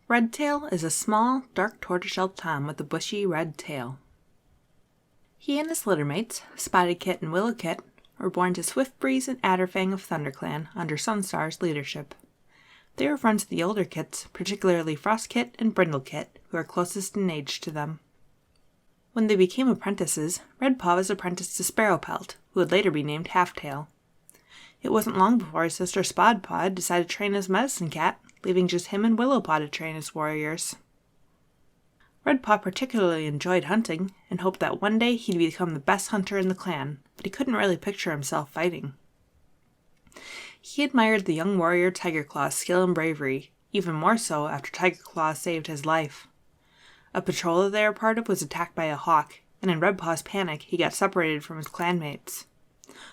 Redtail is a small, dark tortoiseshell tom with a bushy red tail. He and his littermates, Spotted Kit and Willow Kit, were born to Swiftbreeze and Adderfang of ThunderClan under Sunstar's leadership. They were friends of the older kits, particularly Frost Kit and Brindle Kit, who are closest in age to them. When they became apprentices, Redpaw was apprenticed to Sparrowpelt, who would later be named Halftail. It wasn't long before his sister Spodpaw decided to train as Medicine Cat, leaving just him and Willowpaw to train as warriors. Redpaw particularly enjoyed hunting, and hoped that one day he'd become the best hunter in the clan, but he couldn't really picture himself fighting. He admired the young warrior Tigerclaw's skill and bravery, even more so after Tigerclaw saved his life. A patrol that they were part of was attacked by a hawk, and in Redpaw's panic he got separated from his clanmates.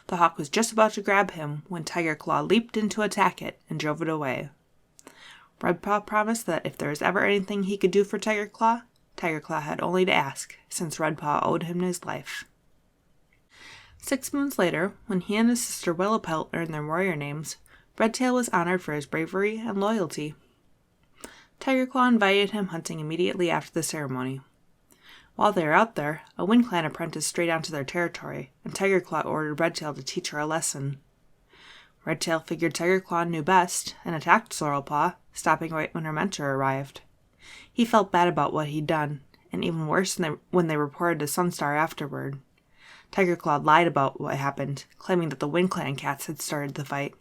The hawk was just about to grab him when Tigerclaw leaped in to attack it and drove it away. Redpaw promised that if there was ever anything he could do for Tigerclaw, Tigerclaw had only to ask, since Redpaw owed him his life. 6 months later, when he and his sister Willowpelt earned their warrior names, Redtail was honored for his bravery and loyalty. Tigerclaw invited him hunting immediately after the ceremony. While they were out there, a WindClan apprentice strayed onto their territory, and Tigerclaw ordered Redtail to teach her a lesson. Redtail figured Tigerclaw knew best, and attacked Sorrelpaw, stopping right when her mentor arrived. He felt bad about what he'd done, and even worse when they reported to Sunstar afterward. Tigerclaw lied about what happened, claiming that the WindClan cats had started the fight.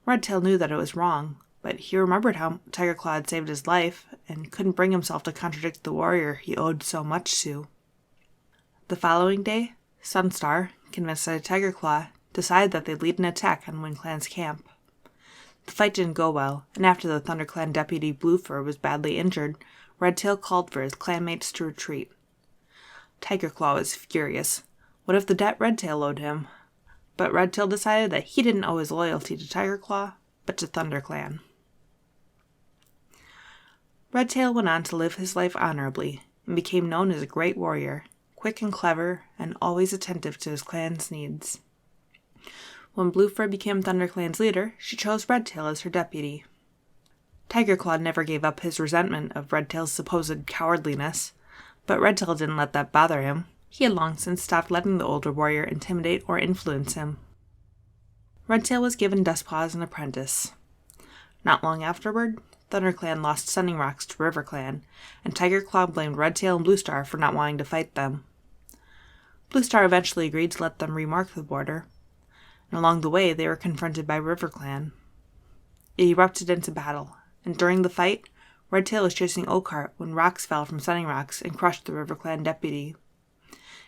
Redtail knew that it was wrong, but he remembered how Tigerclaw had saved his life, and couldn't bring himself to contradict the warrior he owed so much to. The following day, Sunstar, convinced by Tigerclaw, decided that they'd lead an attack on WindClan's camp. The fight didn't go well, and after the ThunderClan deputy Bluefur was badly injured, Redtail called for his clanmates to retreat. Tigerclaw was furious. What if the debt Redtail owed him? But Redtail decided that he didn't owe his loyalty to Tigerclaw, but to ThunderClan. Redtail went on to live his life honorably, and became known as a great warrior, quick and clever, and always attentive to his clan's needs. When Bluefur became ThunderClan's leader, she chose Redtail as her deputy. Tigerclaw never gave up his resentment of Redtail's supposed cowardliness, but Redtail didn't let that bother him. He had long since stopped letting the older warrior intimidate or influence him. Redtail was given Dustpaw as an apprentice. Not long afterward, ThunderClan lost Sunning Rocks to RiverClan, and Tigerclaw blamed Redtail and Bluestar for not wanting to fight them. Bluestar eventually agreed to let them remark the border, and along the way they were confronted by RiverClan. It erupted into battle, and during the fight, Redtail was chasing Oakheart when rocks fell from Sunning Rocks and crushed the RiverClan deputy.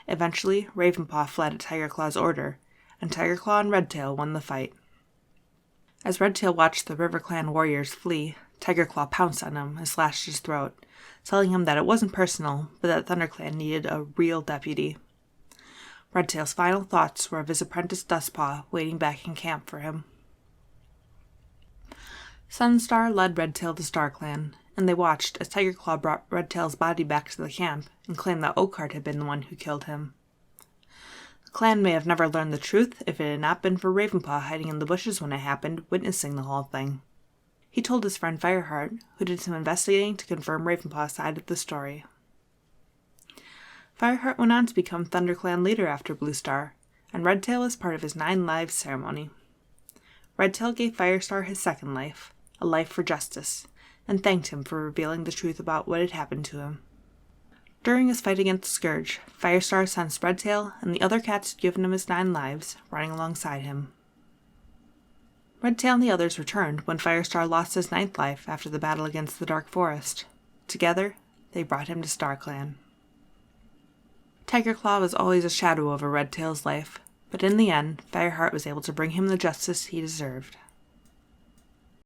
Eventually, Ravenpaw fled at Tigerclaw's order, and Tigerclaw and Redtail won the fight. As Redtail watched the RiverClan warriors flee, Tigerclaw pounced on him and slashed his throat, telling him that it wasn't personal, but that ThunderClan needed a real deputy. Redtail's final thoughts were of his apprentice Dustpaw waiting back in camp for him. Sunstar led Redtail to StarClan, and they watched as Tigerclaw brought Redtail's body back to the camp and claimed that Oakheart had been the one who killed him. The clan may have never learned the truth if it had not been for Ravenpaw hiding in the bushes when it happened, witnessing the whole thing. He told his friend Fireheart, who did some investigating to confirm Ravenpaw's side of the story. Fireheart went on to become ThunderClan leader after Bluestar, and Redtail was part of his 9 lives ceremony. Redtail gave Firestar his second life, a life for justice, and thanked him for revealing the truth about what had happened to him. During his fight against Scourge, Firestar sensed Redtail and the other cats who'd given him his 9 lives running alongside him. Redtail and the others returned when Firestar lost his 9th life after the battle against the Dark Forest. Together, they brought him to StarClan. Tigerclaw was always a shadow over Redtail's life, but in the end, Fireheart was able to bring him the justice he deserved.